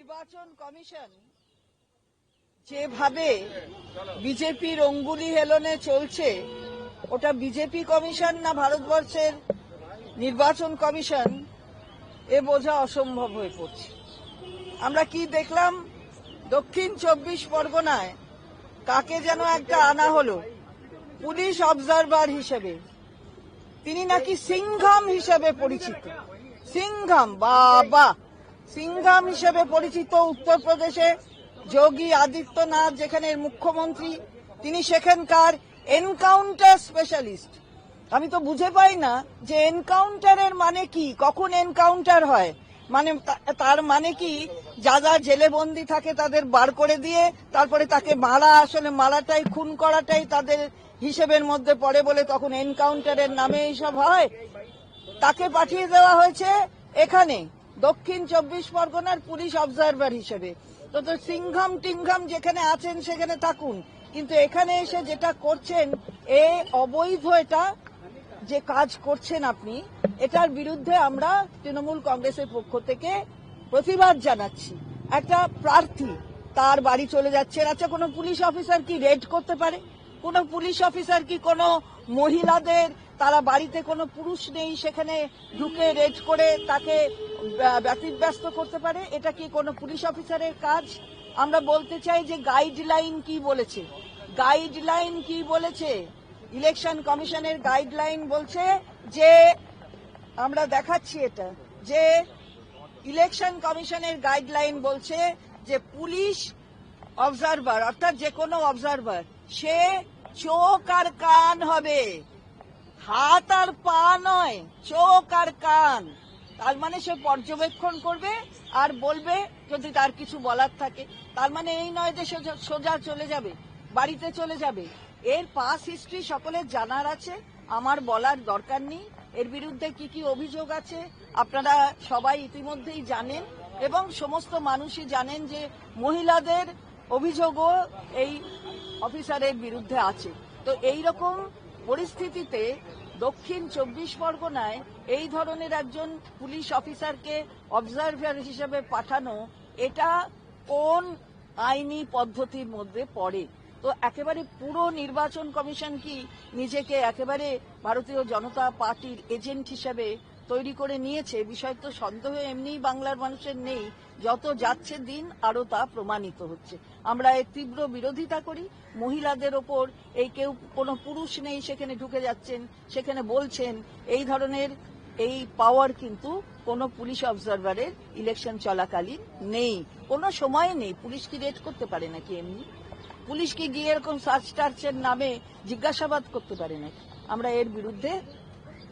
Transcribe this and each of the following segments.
নির্বাচন কমিশন যেভাবে বিজেপির অঙ্গুলি হেলনে চলছে, ওটা বিজেপি কমিশন না ভারতবর্ষের নির্বাচন কমিশন, এ বোঝা অসম্ভব হয়ে পড়ছে। আমরা কি দেখলাম, দক্ষিণ 24 পরগনায় কাকে যেন একটা আনা হলো পুলিশ অবজারভার হিসেবে। তিনি নাকি সিংঘাম হিসেবে পরিচিত। সিংঘাম, বাবা, সিংঘাম হিসেবে পরিচিত উত্তরপ্রদেশে যোগী আদিত্যনাথ, যেখানে মুখ্যমন্ত্রী, তিনি সেখানকার এনকাউন্টার স্পেশালিস্ট। আমি তো বুঝে পাই না যে এনকাউন্টারের মানে কি, কখন এনকাউন্টার হয়, মানে তার মানে কি যারা জেলে বন্দী থাকে তাদের বার করে দিয়ে তারপরে তাকে মারা, আসলে মারাটাই, খুন করাটাই তাদের হিসেবের মধ্যে পড়ে বলে তখন এনকাউন্টারের নামে এইসব হয়। তাকে পাঠিয়ে দেওয়া হয়েছে এখানে দক্ষিণ 24 পরগনার পুলিশ অবজারভার হিসেবে। তো সিংঘাম টিংঘাম যেখানে আছেন সেখানে থাকুন, কিন্তু এখানে এসে যেটা করছেন এ অবৈধ। এটা যে কাজ করছেন আপনি, এটার বিরুদ্ধে আমরা তৃণমূল কংগ্রেসের পক্ষ থেকে প্রতিবাদ জানাচ্ছি। একটা প্রার্থী তার বাড়ি চলে যাচ্ছেন, আচ্ছা কোনো পুলিশ অফিসার কি রেড করতে পারে? কোনো পুলিশ অফিসার কি কোনো মহিলাদের, তারা বাড়িতে কোনো পুরুষ নেই সেখানে ঢুকে রেড করে তাকে ব্যতিব্যস্ত করতে পারে? এটা কি কোনো পুলিশ অফিসারের কাজ? আমরা বলতে চাই যে গাইডলাইন কি বলেছে, গাইডলাইন কি বলেছে। ইলেকশন কমিশনের গাইডলাইন বলছে যে, আমরা দেখাচ্ছি এটা, যে ইলেকশন কমিশনের গাইডলাইন বলছে যে পুলিশ অবজারভার, অর্থাৎ যে কোনো অবজারভার, সে চোখ আর কান হবে, হাত আর পা নয়, চোখ আর কান। তার মানে সে পর্যবেক্ষণ করবে আর বলবে যদি তার কিছু বলার থাকে। তার মানে এই নয় যে সোজা চলে যাবে, বাড়িতে চলে যাবে। এর পাস হিস্ট্রি সকলের জানার আছে, আমার বলার দরকার নেই। এর বিরুদ্ধে কি কি অভিযোগ আছে আপনারা সবাই ইতিমধ্যেই জানেন, এবং সমস্ত মানুষই জানেন যে মহিলাদের অভিযোগও এই অফিসারের বিরুদ্ধে আছে। তো এই রকম পরিস্থিতিতে দক্ষিণ 24 পরগনায় এই ধরনের একজন পুলিশ অফিসারকে অবজারভার হিসেবে পাঠানো, এটা কোন আইনি পদ্ধতির মধ্যে পড়ে? তো একেবারে পুরো নির্বাচন কমিশন কি নিজেকে একেবারে ভারতীয় জনতা পার্টির এজেন্ট হিসেবে তৈরি করে নিয়েছে? বিষয় তো সন্দেহ এমনিই বাংলার মানুষের নেই, যত যাচ্ছে দিন আরো তা প্রমাণিত হচ্ছে। আমরা এর তীব্র বিরোধিতা করি। মহিলাদের ওপর এই কেউ, কোনো পুরুষ নেই সেখানে ঢুকে যাচ্ছেন, সেখানে বলছেন, এই ধরনের এই পাওয়ার কিন্তু কোনো পুলিশ অবজারভারের ইলেকশন চলাকালীন নেই, কোনো সময় নেই। পুলিশ কি রেড করতে পারে নাকি এমনি? পুলিশ কি গিয়ে এরকম সার্চ টার্চের নামে জিজ্ঞাসাবাদ করতে পারে নাকি? আমরা এর বিরুদ্ধে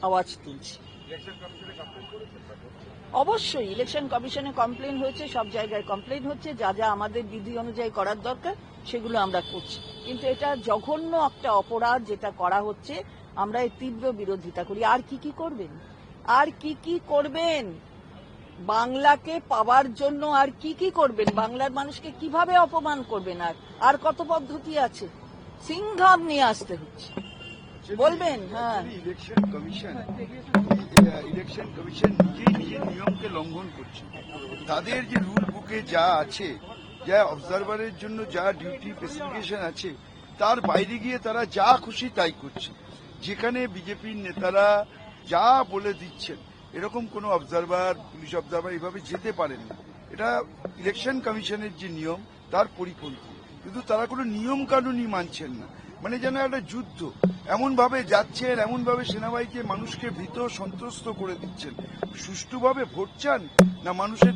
আওয়াজ তুলছি। অবশ্যই ইলেকশন কমিশনে কমপ্লেন হয়েছে, সব জায়গায় কমপ্লেন হচ্ছে, যা যা আমাদের বিধি অনুযায়ী করার দরকার সেগুলো আমরা করছি। কিন্তু এটা জঘন্য একটা অপরাধ যেটা করা হচ্ছে, আমরা এর তীব্র বিরোধিতা করি। আর কি কি করবেন, আর কি কি করবেন বাংলাকে পাওয়ার জন্য? আর কি কি করবেন? বাংলার মানুষকে কিভাবে অপমান করবেন? আর কত পদ্ধতি আছে? সিংঘাম নিয়ে আসতে হচ্ছে, বলবেন? হ্যাঁ, ইলেকশন কমিশন নিজেই নিজের নিয়মকে লঙ্ঘন করছে। তাদের যে রুল বুকে যা আছে, যা অবজারভারের জন্য যা ডিউটি স্পেসিফিকেশন আছে, তার বাইরে গিয়ে তারা যা খুশি তাই করছে। যেখানে বিজেপির নেতারা যা বলে দিচ্ছেন, এরকম কোনো অবজারভার, পুলিশ অবজারভার এভাবে যেতে পারেন না। এটা ইলেকশন কমিশনের যে নিয়ম তার পরিপন্থী। কিন্তু তারা কোনো নিয়ম কানুনই মানছেন না, মানে যেন একটা যুদ্ধ এমন ভাবে যাচ্ছেন, এমন ভাবে সেনাবাহিনীকে মানুষকে ভীত সন্ত্রস্ত করে দিচ্ছেন। সুষ্ঠুভাবে ভোট চান না মানুষের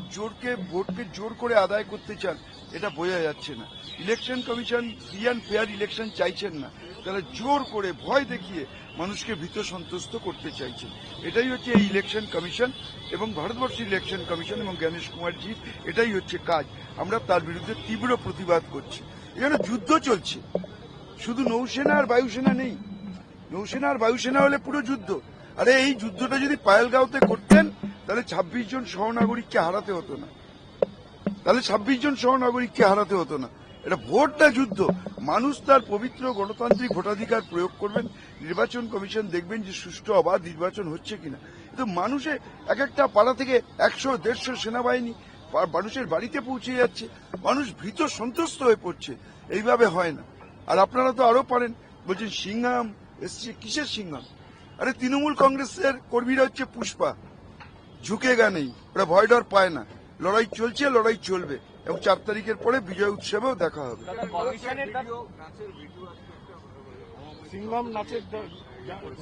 ভোটকে জোর করে আদায় করতে চান, এটা বোঝা যাচ্ছে না। Election commission free and fair election চাইছেন না, তারা জোর করে ভয় দেখিয়ে মানুষকে ভীত সন্ত্রস্ত করতে চাইছেন। এটাই হচ্ছে এই ইলেকশন কমিশন এবং ভারতবর্ষের ইলেকশন কমিশন এবং জ্ঞানেশ কুমারজি, এটাই হচ্ছে কাজ। আমরা তার বিরুদ্ধে তীব্র প্রতিবাদ করছি। এখানে যুদ্ধ চলছে, শুধু নৌসেনা আর বায়ুসেনা নেই। নৌসেনা আর বায়ুসেনা হলে পুরো যুদ্ধ। আরে এই যুদ্ধটা যদি পায়েলগাঁওতে করতেন তাহলে 26 জন সহনাগরিককে হারাতে হতো না, তাহলে 26 জন সহনাগরিককে হারাতে হতো না। এটা ভোটটা যুদ্ধ। মানুষ তার পবিত্র গণতান্ত্রিক ভোটাধিকার প্রয়োগ করবেন। নির্বাচন কমিশন দেখবেন যে সুষ্ঠু অবাধ নির্বাচন হচ্ছে কিনা। কিন্তু মানুষে এক একটা পাড়া থেকে 100-150 সেনাবাহিনী, মানুষের বাড়িতে পৌঁছে যাচ্ছে, মানুষ ভীত সন্ত্রস্ত হয়ে পড়ছে। এইভাবে হয় না। আর আপনারা তো আরো পারেন, বলছেন সিংহাম এসছে, কিসের সিংহাম? আরে তৃণমূল কংগ্রেসের কর্মীরা হচ্ছে পুষ্পা, ঝুঁকেগা নেই, ওরা ভয় ডর পায় না। লড়াই চলছে, লড়াই চলবে, এবং 4 তারিখের পরে বিজয় উৎসবেও দেখা হবে। সিংহাম নাচের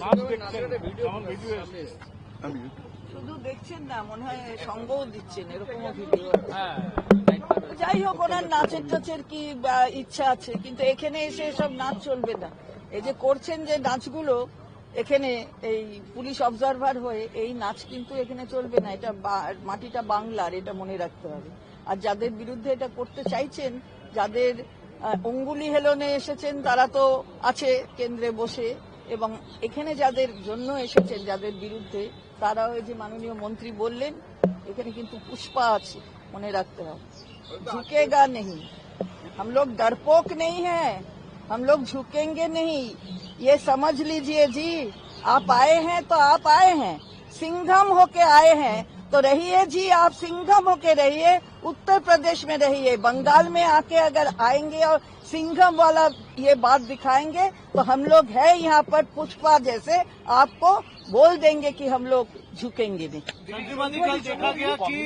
নাচ দেখছেন, যেমন ভিডিও এসেছে। আমি শুধু দেখছেন না, মনে হয় সঙ্গও দিচ্ছেন, এরকমও ভিডিও। যাই হোক, ওনার নাচের টাচের কি ইচ্ছা আছে, কিন্তু এখানে এসে সব নাচ চলবে না। এই যে করছেন যে নাচগুলো এখানে, এই পুলিশ অবজারভার হয়ে, এই নাচ কিন্তু এখানে চলবে না। এটা মাটিটা বাংলার, এটা মনে রাখতে হবে। আর যাদের বিরুদ্ধে এটা করতে চাইছেন, যাদের অঙ্গুলি হেলনে এসেছেন, তারা তো আছে কেন্দ্রে বসে, এবং এখানে যাদের জন্য এসেছেন, যাদের বিরুদ্ধে, তারাও এই যে মাননীয় মন্ত্রী বললেন, এখানে কিন্তু পুষ্পা আছে, মনে রাখতে হবে। झुकेगा नहीं, हम लोग डरपोक नहीं है, हम लोग झुकेंगे नहीं, ये समझ लीजिए जी। आप आए हैं तो आप आए हैं, सिंघम होके आए हैं तो रहिए जी, आप सिंघम होके रहिए, उत्तर प्रदेश में रहिए। बंगाल में आके अगर आएंगे और सिंघम वाला ये बात दिखाएंगे तो हम लोग है यहाँ पर पुष्पा जैसे, आपको बोल देंगे कि हम लोग झुकेंगे नहीं। कल देखा गया कि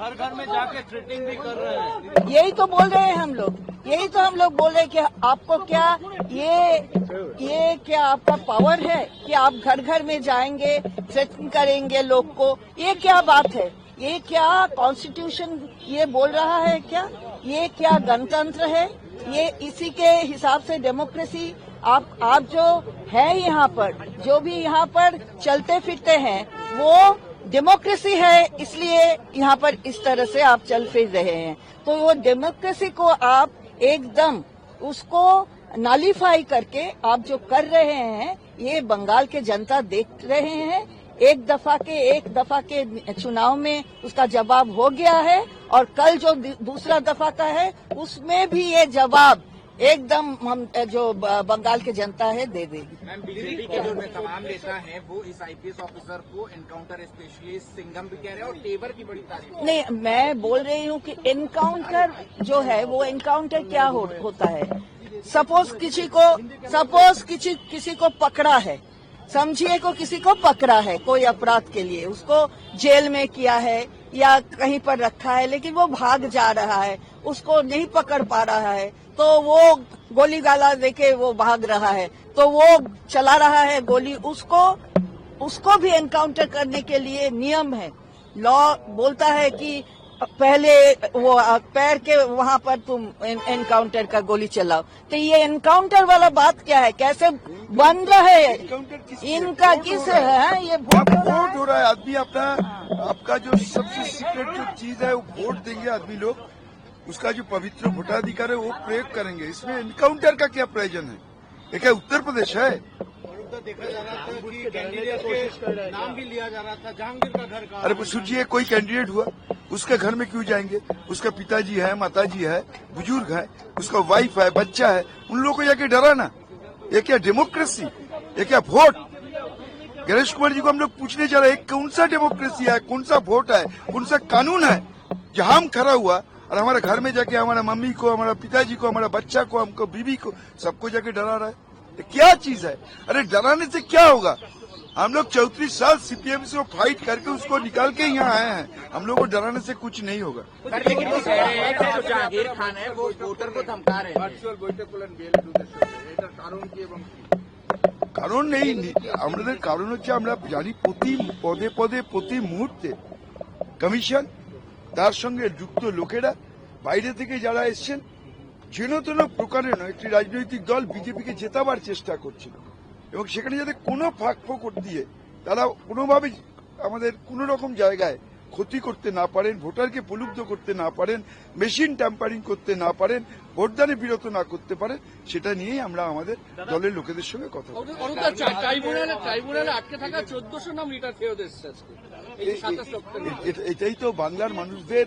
घर घर में जाके थ्रेटिंग भी कर रहे हैं। यही तो बोल रहे हैं हम लोग, यही तो हम लोग बोल रहे हैं कि आपको क्या ये क्या आपका पावर है कि आप घर घर में जाएंगे, थ्रेटन करेंगे लोग को? ये क्या बात है? ये क्या कॉन्स्टिट्यूशन ये बोल रहा है? क्या ये क्या गणतंत्र है? ये इसी के हिसाब से डेमोक्रेसी, आप जो है यहाँ पर, जो भी यहाँ पर चलते फिरते हैं, वो डेमोक्रेसी है, इसलिए यहाँ पर इस तरह से आप चल फिर रहे हैं। तो वो डेमोक्रेसी को आप एकदम उसको नालीफाई करके आप जो कर रहे हैं, ये बंगाल के जनता देख रहे हैं। एक दफा के चुनाव में उसका जवाब हो गया है, और कल जो दूसरा दफा का है, उसमें भी ये जवाब एकदम हम जो बंगाल की जनता है दे देगी। मैम, बीजेपी के जो तमाम नेता हैं वो इस आईपीएस ऑफिसर को एनकाउंटर स्पेशलिस्ट सिंघम भी कह रहे हैं, और तेवर की बड़ी तारीफ। नहीं, मैं बोल रही हूँ कि एनकाउंटर जो है, वो एनकाउंटर क्या होता है? सपोज किसी को पकड़ा है, समझिए को किसी को पकड़ा है कोई अपराध के लिए, उसको जेल में किया है या कहीं पर रखा है, लेकिन वो भाग जा रहा है, उसको नहीं पकड़ पा रहा है, तो वो गोली गाला देके वो भाग रहा है, तो वो चला रहा है गोली, उसको भी एनकाउंटर करने के लिए नियम है। लॉ बोलता है कि पहले वो पैर के वहां पर तुम एनकाउंटर का गोली चलाओ। तो ये एनकाउंटर वाला बात क्या है? कैसे बन रहा है इनका? किस है ये वोट हो रहा है? आदमी अपना, आपका जो सबसे सीक्रेट जो चीज है, वो वोट देंगे आदमी लोग, उसका जो पवित्र वोटाधिकार है वो प्रयोग करेंगे। इसमें एनकाउंटर का क्या प्रयोजन है? ये क्या उत्तर प्रदेश है? देखा जा रहा था कि कैंडिडेट के नाम भी लिया जा रहा था, जहांगीर का घर का। अरे सोचिए, कोई कैंडिडेट हुआ, उसके घर में क्यों जाएंगे? उसका पिताजी है, माताजी है, बुजुर्ग है, उसका वाइफ है, बच्चा है, उन लोगों को जाके डराना, ये क्या डेमोक्रेसी? ये क्या वोट? गणेश कुमार जी को हम लोग पूछने जा रहे हैं, कौन सा डेमोक्रेसी है, कौन सा वोट है, कौन सा कानून है? जहां हम खड़ा हुआ और हमारे घर में जाके हमारा मम्मी को, हमारा पिताजी को, हमारा बच्चा को, हमको बीवी को, सबको जाके डरा रहा है। ये क्या चीज है? अरे डराने से क्या होगा? हम लोग 34 साल सीपीएम से फाइट करके उसको निकाल के यहाँ आए हैं, हम लोग को डराने से कुछ नहीं होगा। लेकिन वो कह रहे हैं कि जो जहांगीर खान है वो वोटर को धमका रहे हैं। কারণ নেই, আমাদের কারণ হচ্ছে আমরা জানি প্রতি পদে পদে প্রতি মুহূর্তে কমিশন, তার সঙ্গে যুক্ত লোকেরা, বাইরে থেকে যারা এসছেন, যেন তেন প্রকারেণ একটি রাজনৈতিক দল বিজেপিকে জেতাবার চেষ্টা করছিল, এবং সেখানে যাতে কোনো ফাঁক ফোকর দিয়ে তারা কোনোভাবে আমাদের কোন রকম জায়গায় ক্ষতি করতে না পারেন, ভোটারকে প্রলুব্ধ করতে না পারেন, মেশিন ট্যাম্পারিং করতে না পারেন, ভোটদানে বিরত না করতে পারেন, সেটা নিয়েই আমরা আমাদের দলের লোকেদের সঙ্গে কথা বলি। ট্রাইব্যুনালে আটকে থাকা 1400 নাম রিটার্ন ফেরত এসেছে। এটাই তো বাংলার মানুষদের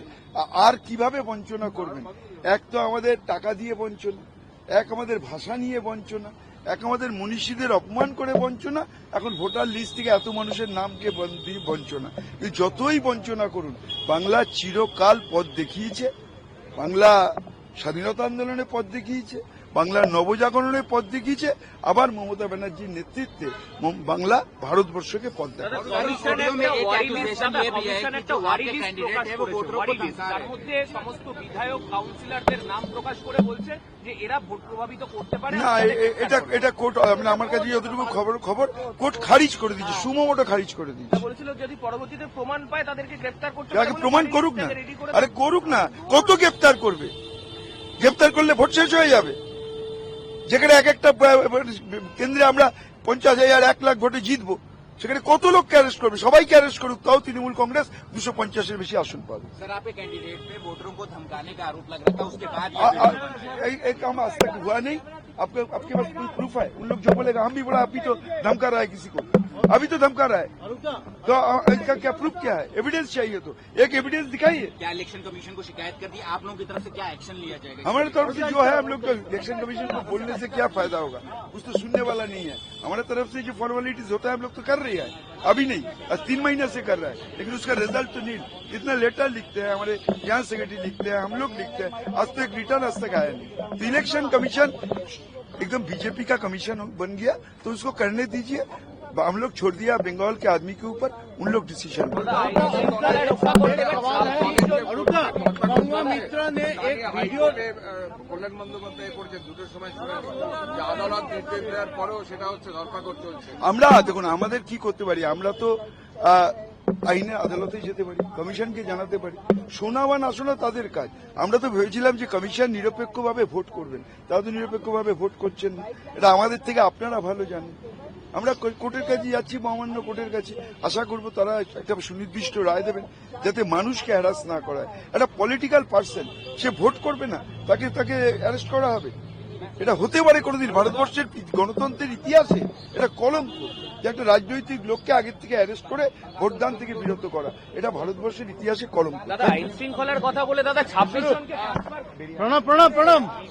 আর কিভাবে বঞ্চনা করবেন? এক তো আমাদের টাকা দিয়ে বঞ্চনা, এক আমাদের ভাষা নিয়ে বঞ্চনা, এক আমাদের মনীষীদের অপমান করে বঞ্চনা, এখন ভোটার লিস্ট থেকে এত মানুষের নামকে দিয়ে বঞ্চনা। যতই বঞ্চনা করুন, বাংলা চিরকাল পথ দেখিয়েছে, বাংলা স্বাধীনতা আন্দোলনে পথ দেখিয়েছে, বাংলার নবজাগরণের পথ দেখিয়েছে, আবার মমতা ব্যানার্জির নেতৃত্বে বাংলা ভারতবর্ষকে পথ দেখায়। তার মধ্যে সমস্ত বিধায়ক কাউন্সিলরদের নাম প্রকাশ করে বলছে যে এরা ভোট প্রভাবিত করতে পারে না, এটা কোর্ট, মানে আমার কাছে যতটুকু খবর কোর্ট খারিজ করে দিয়েছে, সুমোটো খারিজ করে দিয়েছে। বলেছিল যদি পরবর্তীতে প্রমাণ পায় তাদেরকে গ্রেফতার করতে আগে প্রমাণ করুক না, আরে করুক না, কত গ্রেপ্তার করবে? গ্রেপ্তার করলে ভোট শেষ হয়ে যাবে। যেখানে এক একটা কেন্দ্রে আমরা 50,000 1 লাখ ভোটে জিতবো, সেখানে কত লোককে অ্যারেস্ট করবে? সবাইকে অ্যারেস্ট করুক, তাও তৃণমূল কংগ্রেস 250-এর বেশি আসন পাবে। सर आपके कैंडिडेट पे वोटरों को धमकाने का आरोप लग रहा था, उसके बाद एक काम आज तक हुआ नहीं। आपके पास कोई प्रूफ है? उन लोग जो बोलेगा हम भी बड़ा अभी तो धमका रहा है किसी को, अभी तो धमका रहा है, तो इनका क्या प्रूफ, क्या है? एविडेंस चाहिए, तो एक एविडेंस दिखाइए। क्या इलेक्शन कमीशन को शिकायत कर दी? आप लोगों की तरफ से क्या एक्शन लिया जाएगा? हमारे तरफ से जो है, हम लोग इलेक्शन कमीशन को बोलने से क्या फायदा होगा, कुछ तो सुनने वाला नहीं है। हमारे तरफ से जो फॉर्मेलिटीज होता है हम लोग तो कर रही है, अभी नहीं, आज 3 महीने से कर रहा है, लेकिन उसका रिजल्ट तो नहीं। इतना लेटर लिखते हैं, हमारे यहाँ सेक्रेटरी लिखते हैं, हम लोग लिखते हैं, आज तो एक रिटर्न आज तक आया नहीं। तो इलेक्शन कमीशन एकदम बीजेपी का कमीशन बन गया, तो उसको करने दीजिए। हम लोग छोड़ दिया बंगाल के आदमी के ऊपर, उन लोग डिसीजन। গঙ্গা মিত্র ने एक वीडियो কল্যাণ বন্দ্যোপাধ্যায় করেছে, দুটোর সময় শুনেছি যে আদালত নির্দেশ দেওয়ার পরেও সেটা হচ্ছে ধরপাকড় চলছে। আমরা দেখুন, আমাদের কি করতে পারি, আমরা তো আইনে আদালতে যেতে পারি, কমিশনকে জানাতে পারি, শোনা বা না শোনা তাদের কাজ। আমরা তো ভেবেছিলাম যে কমিশন নিরপেক্ষভাবে ভোট করবেন, তারা তো নিরপেক্ষভাবে ভোট করছেন না। এটা আমাদের থেকে আপনারা ভালো জানেন। আমরা কোর্টের কাছে যাচ্ছি, মহামান্য কোর্টের কাছে, আশা করব তারা একটা সুনির্দিষ্ট রায় দেবেন, যাতে মানুষকে হ্যারাস না করায়। একটা পলিটিক্যাল পার্সন, সে ভোট করবে না, তাকে অ্যারেস্ট করা হবে? এটা হতে পারে কোনোদিন? ভারতবর্ষের গণতন্ত্রের ইতিহাসে এটা কলঙ্ক যে একটা রাজনৈতিক লোককে আগের থেকে অ্যারেস্ট করে ভোটদান থেকে বিরত করা, এটা ভারতবর্ষের ইতিহাসে কলঙ্ক। দাদা আইন শৃঙ্খলার কথা বলে দাদা 26 জনকে প্রণাম প্রণাম প্রণাম